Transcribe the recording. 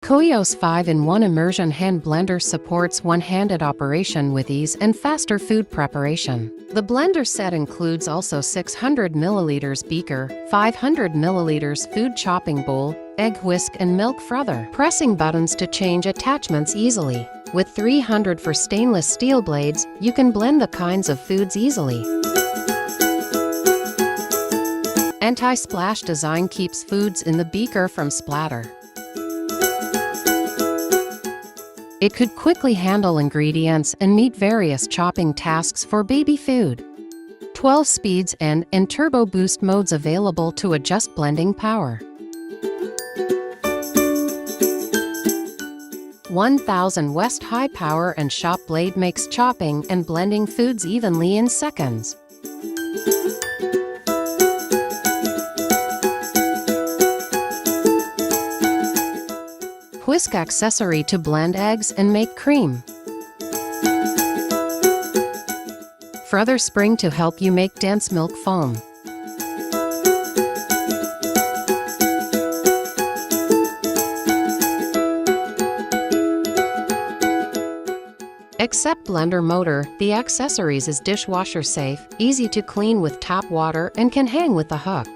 Koios 5-in-1 Immersion Hand Blender supports one-handed operation with ease and faster food preparation. The blender set includes also 600 ml beaker, 500 ml food chopping bowl, egg whisk and milk frother. Pressing buttons to change attachments easily. With 300 for stainless steel blades, you can blend the kinds of foods easily. Anti-splash design keeps foods in the beaker from splatter. It could quickly handle ingredients and meet various chopping tasks for baby food. 12 speeds and turbo boost modes available to adjust blending power. 1000 West high power and shop blade makes chopping and blending foods evenly in seconds. Whisk accessory to blend eggs and make cream. Frother spring to help you make dense milk foam. Except blender motor, the accessories is dishwasher safe, easy to clean with tap water and can hang with the hook.